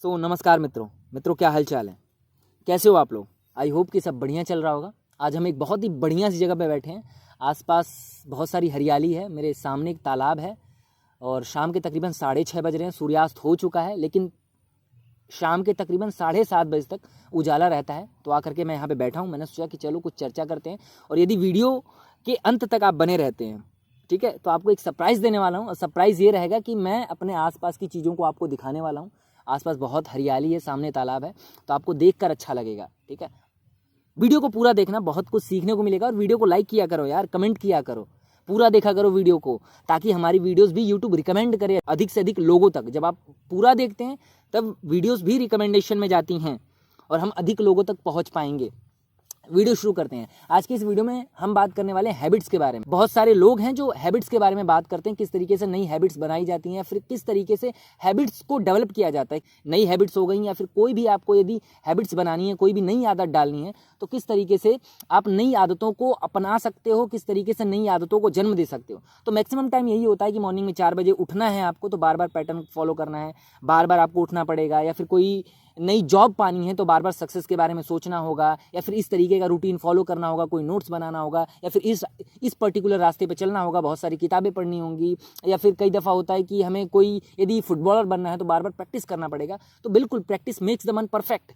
नमस्कार मित्रों क्या हाल चाल है, कैसे हो आप लोग। आई होप कि सब बढ़िया चल रहा होगा। आज हम एक बहुत ही बढ़िया सी जगह पे बैठे हैं। आसपास बहुत सारी हरियाली है। मेरे सामने एक तालाब है और शाम के तकरीबन 6:30 बज रहे हैं। सूर्यास्त हो चुका है, लेकिन शाम के तकरीबन 7:30 बजे तक उजाला रहता है। तो आकर के मैं यहाँ पे बैठा हूँ। मैंने सोचा कि चलो कुछ चर्चा करते हैं, और यदि वीडियो के अंत तक आप बने रहते हैं, ठीक है, तो आपको एक सरप्राइज़ देने वाला हूँ। और सरप्राइज़ ये रहेगा कि मैं अपने आसपास की चीज़ों को आपको दिखाने वाला हूँ। आसपास बहुत हरियाली है, सामने तालाब है, तो आपको देखकर अच्छा लगेगा। ठीक है, वीडियो को पूरा देखना, बहुत कुछ सीखने को मिलेगा। और वीडियो को लाइक किया करो यार, कमेंट किया करो, पूरा देखा करो वीडियो को, ताकि हमारी वीडियोस भी यूट्यूब रिकमेंड करे अधिक से अधिक लोगों तक। जब आप पूरा देखते हैं तब वीडियोस भी रिकमेंडेशन में जाती हैं और हम अधिक लोगों तक पहुंच पाएंगे। वीडियो शुरू करते हैं। आज की इस वीडियो में हम बात करने वाले हैं हैबिट्स के बारे में। बहुत सारे लोग हैं जो हैबिट्स के बारे में बात करते हैं, किस तरीके से नई हैबिट्स बनाई जाती हैं, फिर किस तरीके से हैबिट्स को डेवलप किया जाता है। नई हैबिट्स हो गई या फिर कोई भी आपको यदि हैबिट्स बनानी है, कोई भी नई आदत डालनी है, तो किस तरीके से आप नई आदतों को अपना सकते हो, किस तरीके से नई आदतों को जन्म दे सकते हो। तो मैक्सिमम टाइम यही होता है कि मॉर्निंग में 4 बजे उठना है आपको, तो बार बार पैटर्न फॉलो करना है, बार बार आपको उठना पड़ेगा। या फिर कोई नई जॉब पानी है तो बार बार सक्सेस के बारे में सोचना होगा, या फिर इस तरीके का रूटीन फॉलो करना होगा, कोई नोट्स बनाना होगा, या फिर इस पर्टिकुलर रास्ते पे चलना होगा, बहुत सारी किताबें पढ़नी होंगी। या फिर कई दफ़ा होता है कि हमें कोई यदि फुटबॉलर बनना है तो बार बार प्रैक्टिस करना पड़ेगा। तो बिल्कुल, प्रैक्टिस मेक्स द मन परफेक्ट।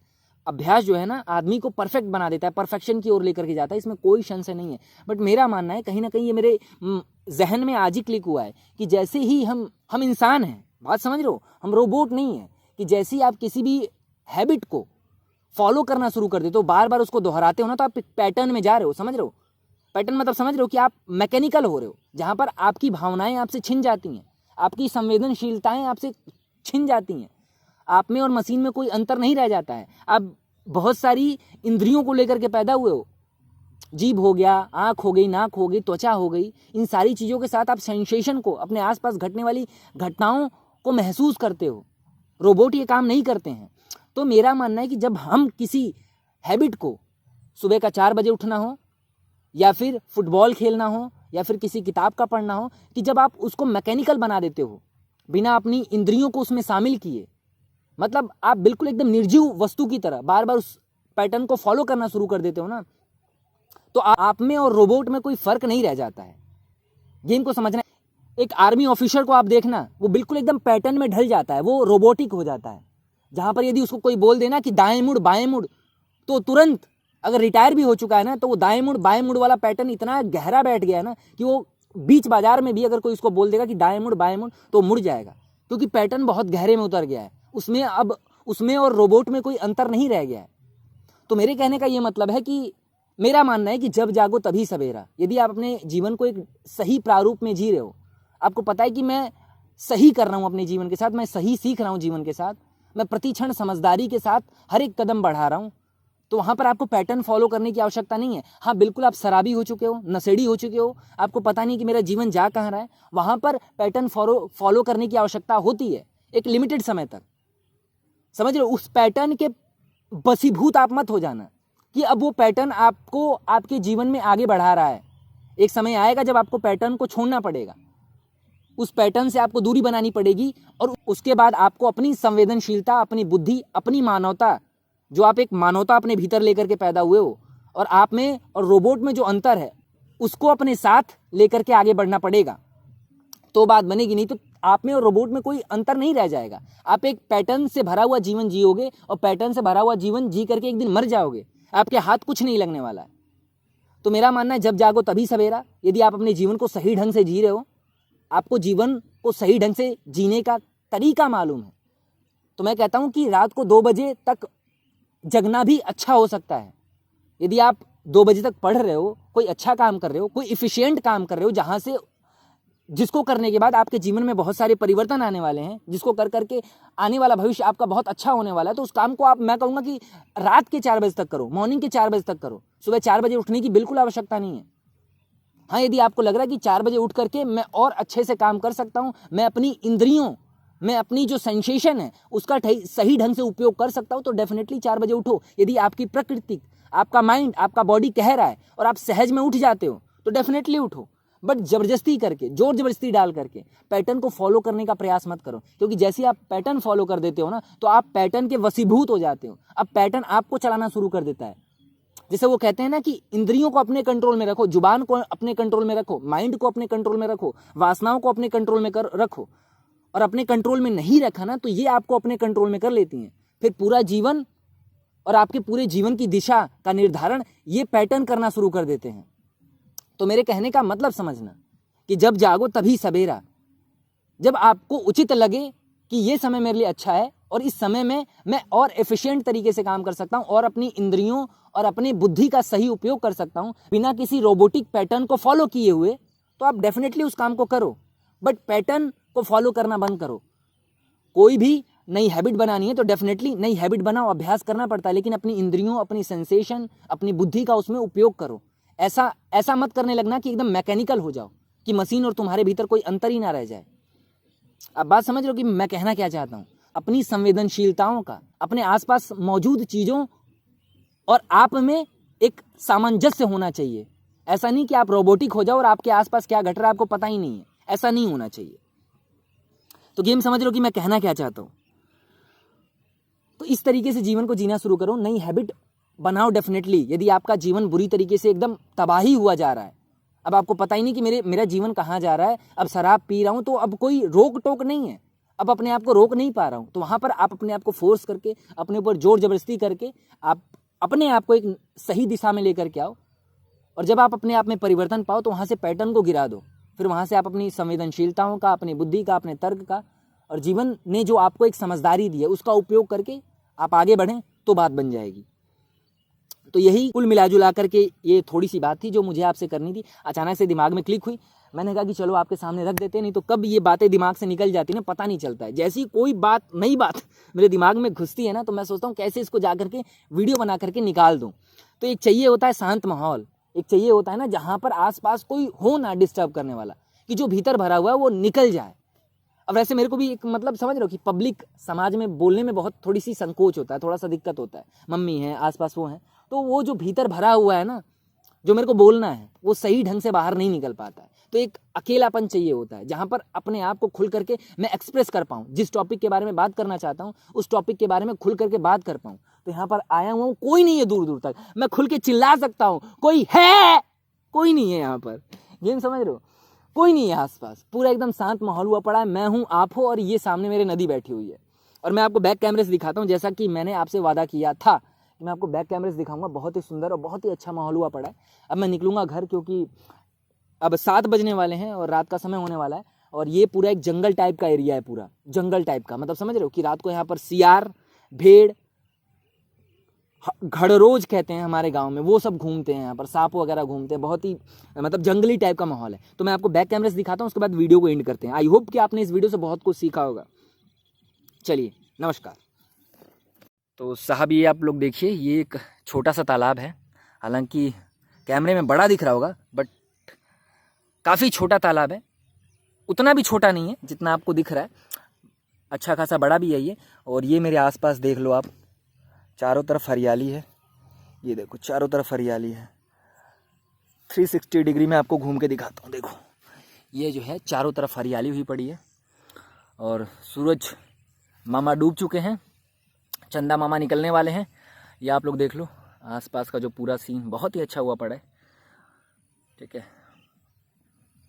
अभ्यास जो है ना, आदमी को परफेक्ट बना देता है, परफेक्शन की ओर लेकर के जाता है, इसमें कोई संशय नहीं है। बट मेरा मानना है, कहीं ना कहीं ये मेरे जहन में आज ही क्लिक हुआ है कि जैसे ही हम इंसान हैं, बात समझ रहे हो, हम रोबोट नहीं है। कि जैसे ही आप किसी भी हैबिट को फॉलो करना शुरू कर देते हो, बार बार उसको दोहराते हो ना, तो आप पैटर्न में जा रहे हो। समझ रहे हो, पैटर्न मतलब समझ रहे हो कि आप मैकेनिकल हो रहे हो, जहां पर आपकी भावनाएं आपसे छिन जाती हैं, आपकी संवेदनशीलताएं आपसे छिन जाती हैं। आप में और मशीन में कोई अंतर नहीं रह जाता है। आप बहुत सारी इंद्रियों को लेकर के पैदा हुए हो। जीभ हो गया, आंख हो गई, नाक हो गई, त्वचा हो गई, इन सारी चीज़ों के साथ आप सेंसेशन को, अपने आसपास घटने वाली घटनाओं को महसूस करते हो। रोबोट ये काम नहीं करते हैं। तो मेरा मानना है कि जब हम किसी हैबिट को, सुबह का 4 बजे उठना हो, या फिर फुटबॉल खेलना हो, या फिर किसी किताब का पढ़ना हो, कि जब आप उसको मैकेनिकल बना देते हो, बिना अपनी इंद्रियों को उसमें शामिल किए, मतलब आप बिल्कुल एकदम निर्जीव वस्तु की तरह बार बार उस पैटर्न को फॉलो करना शुरू कर देते हो ना, तो आप में और रोबोट में कोई फर्क नहीं रह जाता है। गेम को समझना, एक आर्मी ऑफिसर को आप देखना, वो बिल्कुल एकदम पैटर्न में ढल जाता है, वो रोबोटिक हो जाता है। जहां पर यदि उसको कोई बोल देना कि दाएं मुड़ बाएं मुड़, तो तुरंत, अगर रिटायर भी हो चुका है ना, तो वो दाएं मुड़ बाएं मुड़ वाला पैटर्न इतना गहरा बैठ गया है ना, कि वो बीच बाजार में भी अगर कोई उसको बोल देगा कि दाएं मुड़ बाएं मुड़, तो मुड़ जाएगा, क्योंकि पैटर्न बहुत गहरे में उतर गया है उसमें। अब उसमें और रोबोट में कोई अंतर नहीं रह गया है। तो मेरे कहने का ये मतलब है कि मेरा मानना है कि जब जागो तभी सवेरा। यदि आप अपने जीवन को एक सही प्रारूप में जी रहे हो, आपको पता है कि मैं सही कर रहा हूं अपने जीवन के साथ, मैं सही सीख रहा हूं जीवन के साथ, मैं प्रति क्षण समझदारी के साथ हर एक कदम बढ़ा रहा हूं, तो वहां पर आपको पैटर्न फॉलो करने की आवश्यकता नहीं है। हाँ बिल्कुल, आप शराबी हो चुके हो, नशेड़ी हो चुके हो, आपको पता नहीं कि मेरा जीवन जा कहाँ रहा है, वहां पर पैटर्न फॉलो करने की आवश्यकता होती है एक लिमिटेड समय तक। समझ रहे हो, उस पैटर्न के बसीभूत आप मत हो जाना कि अब वो पैटर्न आपको आपके जीवन में आगे बढ़ा रहा है। एक समय आएगा जब आपको पैटर्न को छोड़ना पड़ेगा, उस पैटर्न से आपको दूरी बनानी पड़ेगी, और उसके बाद आपको अपनी संवेदनशीलता, अपनी बुद्धि, अपनी मानवता, जो आप एक मानवता अपने भीतर लेकर के पैदा हुए हो, और आप में और रोबोट में जो अंतर है, उसको अपने साथ लेकर के आगे बढ़ना पड़ेगा, तो बात बनेगी। नहीं तो आप में और रोबोट में कोई अंतर नहीं रह जाएगा। आप एक पैटर्न से भरा हुआ जीवन जियोगे, और पैटर्न से भरा हुआ जीवन जी करके एक दिन मर जाओगे, आपके हाथ कुछ नहीं लगने वाला है। तो मेरा मानना है, जब जागो तभी सवेरा। यदि आप अपने जीवन को सही ढंग से जी रहे हो, आपको जीवन को सही ढंग से जीने का तरीका मालूम है, तो मैं कहता हूं कि रात को 2 बजे तक जगना भी अच्छा हो सकता है। यदि आप 2 बजे तक पढ़ रहे हो, कोई अच्छा काम कर रहे हो, कोई इफिशिएंट काम कर रहे हो, जहां से जिसको करने के बाद आपके जीवन में बहुत सारे परिवर्तन आने वाले हैं, जिसको कर करके आने वाला भविष्य आपका बहुत अच्छा होने वाला है, तो उस काम को मैं कहूँगा कि रात के 4 बजे तक करो, मॉर्निंग के 4 बजे तक करो। सुबह 4 बजे उठने की बिल्कुल आवश्यकता नहीं है। हाँ, यदि आपको लग रहा है कि 4 बजे उठ करके मैं और अच्छे से काम कर सकता हूँ, मैं अपनी इंद्रियों में अपनी जो सेंसेशन है उसका सही ढंग से उपयोग कर सकता हूँ, तो डेफिनेटली 4 बजे उठो। यदि आपकी प्रकृति, आपका माइंड, आपका बॉडी कह रहा है और आप सहज में उठ जाते हो, तो डेफिनेटली उठो। बट जबरदस्ती करके, जोर जबरदस्ती डाल करके पैटर्न को फॉलो करने का प्रयास मत करो, क्योंकि जैसे आप पैटर्न फॉलो कर देते हो ना, तो आप पैटर्न के वशीभूत हो जाते हो। अब पैटर्न आपको चलाना शुरू कर देता है। जैसे वो कहते हैं ना कि इंद्रियों को अपने कंट्रोल में रखो, जुबान को अपने कंट्रोल में रखो, माइंड को अपने कंट्रोल में रखो, वासनाओं को अपने कंट्रोल में रखो। और अपने कंट्रोल में नहीं रखा ना, तो ये आपको अपने कंट्रोल में कर लेती हैं। फिर पूरा जीवन और आपके पूरे जीवन की दिशा का निर्धारण ये पैटर्न करना शुरू कर देते हैं। तो मेरे कहने का मतलब समझना कि जब जागो तभी सवेरा। जब आपको उचित लगे कि ये समय मेरे लिए अच्छा है और इस समय में मैं और एफिशिएंट तरीके से काम कर सकता हूं और अपनी इंद्रियों और अपनी बुद्धि का सही उपयोग कर सकता हूं बिना किसी रोबोटिक पैटर्न को फॉलो किए हुए, तो आप डेफिनेटली उस काम को करो। बट पैटर्न को फॉलो करना बंद करो। कोई भी नई हैबिट बनानी है तो डेफिनेटली नई हैबिट बनाओ, अभ्यास करना पड़ता है, लेकिन अपनी इंद्रियों, अपनी सेंसेशन, अपनी बुद्धि का उसमें उपयोग करो। ऐसा मत करने लगना कि एकदम मैकेनिकल हो जाओ, कि मशीन और तुम्हारे भीतर कोई अंतर ही ना रह जाए। अब बात समझ रहे हो कि मैं कहना क्या चाहता हूं? अपनी संवेदनशीलताओं का, अपने आसपास मौजूद चीजों और आप में एक सामंजस्य होना चाहिए। ऐसा नहीं कि आप रोबोटिक हो जाओ और आपके आसपास क्या घट रहा है आपको पता ही नहीं है, ऐसा नहीं होना चाहिए। तो गेम समझ रहे हो कि मैं कहना क्या चाहता हूं? तो इस तरीके से जीवन को जीना शुरू करो, नई हैबिट बनाओ डेफिनेटली। यदि आपका जीवन बुरी तरीके से एकदम तबाही हुआ जा रहा है, अब आपको पता ही नहीं कि मेरा जीवन कहाँ जा रहा है, अब शराब पी रहा हूं तो अब कोई रोक टोक नहीं है, अब अपने आप को रोक नहीं पा रहा हूं, तो वहां पर आप अपने आप को फोर्स करके, अपने ऊपर जोर जबरदस्ती करके आप अपने आप को एक सही दिशा में लेकर के आओ। और जब आप अपने आप में परिवर्तन पाओ तो वहां से पैटर्न को गिरा दो। फिर वहां से आप अपनी संवेदनशीलताओं का, अपनी बुद्धि का, अपने तर्क का और जीवन ने जो आपको एक समझदारी दी है उसका उपयोग करके आप आगे बढ़ें तो बात बन जाएगी। तो यही कुल मिलाजुला करके ये थोड़ी सी बात थी जो मुझे आपसे करनी थी। अचानक से दिमाग में क्लिक हुई, मैंने कहा कि चलो आपके सामने रख देते, नहीं तो कब ये बातें दिमाग से निकल जाती ना पता नहीं चलता है। जैसी कोई बात, नई बात मेरे दिमाग में घुसती है ना, तो मैं सोचता हूँ कैसे इसको जा करके वीडियो बना करके निकाल दूँ। तो एक चाहिए होता है शांत माहौल, एक चाहिए होता है ना जहाँ पर आसपास कोई हो ना डिस्टर्ब करने वाला, कि जो भीतर भरा हुआ है वो निकल जाए। अब वैसे मेरे को भी एक मतलब समझ रहे हो कि पब्लिक समाज में बोलने में बहुत थोड़ी सी संकोच होता है, थोड़ा सा दिक्कत होता है। मम्मी है आसपास, वो है, तो वो जो भीतर भरा हुआ है ना, जो मेरे को बोलना है, वो सही ढंग से बाहर नहीं निकल पाता है। तो एक अकेलापन चाहिए होता है जहां पर अपने आप को खुल करके मैं एक्सप्रेस कर पाऊं, जिस टॉपिक के बारे में बात करना चाहता हूं उस टॉपिक के बारे में खुल करके बात कर पाऊं। तो यहाँ पर आया हुआ हूं, कोई नहीं है दूर दूर तक, मैं खुल के चिल्ला सकता हूं, कोई है, कोई नहीं है यहाँ पर। गेम समझ रहे हो? कोई नहीं है आसपास, पूरा एकदम शांत माहौल हुआ पड़ा है। मैं हूँ, आप हो, और ये सामने मेरे नदी बैठी हुई है। और मैं आपको बैक कैमरे से दिखाता हूँ, जैसा कि मैंने आपसे वादा किया था कि मैं आपको बैक कैमरे से दिखाऊंगा। बहुत ही सुंदर और बहुत ही अच्छा माहौल हुआ पड़ा है। अब मैं निकलूंगा घर, क्योंकि अब 7 बजने वाले हैं और रात का समय होने वाला है। और ये पूरा एक जंगल टाइप का एरिया है, पूरा जंगल टाइप का, मतलब समझ रहे हो कि रात को यहाँ पर सियार, भेड़, घड़रोज कहते हैं हमारे गांव में, वो सब घूमते हैं यहाँ पर, सांप वगैरह घूमते हैं। बहुत ही मतलब जंगली टाइप का माहौल है। तो मैं आपको बैक कैमरे से दिखाता हूँ, उसके बाद वीडियो को एंड करते हैं। आई होप कि आपने इस वीडियो से बहुत कुछ सीखा होगा। चलिए, नमस्कार। तो साहब ये आप लोग देखिए, ये एक छोटा सा तालाब है। हालांकि कैमरे में बड़ा दिख रहा होगा, बट काफ़ी छोटा तालाब है। उतना भी छोटा नहीं है जितना आपको दिख रहा है, अच्छा खासा बड़ा भी है ये। और ये मेरे आसपास देख लो आप, चारों तरफ हरियाली है। ये देखो चारों तरफ हरियाली है। 360 डिग्री में आपको घूम के दिखाता हूँ। देखो ये जो है चारों तरफ हरियाली हुई पड़ी है। और सूरज मामा डूब चुके हैं, चंदा मामा निकलने वाले हैं। ये आप लोग देख लो, आसपास का जो पूरा सीन बहुत ही अच्छा हुआ पड़ा है। ठीक है,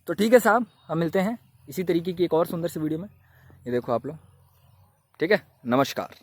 तो ठीक है साहब, हम मिलते हैं इसी तरीके की एक और सुंदर सी वीडियो में। ये देखो आप लोग, ठीक है, नमस्कार।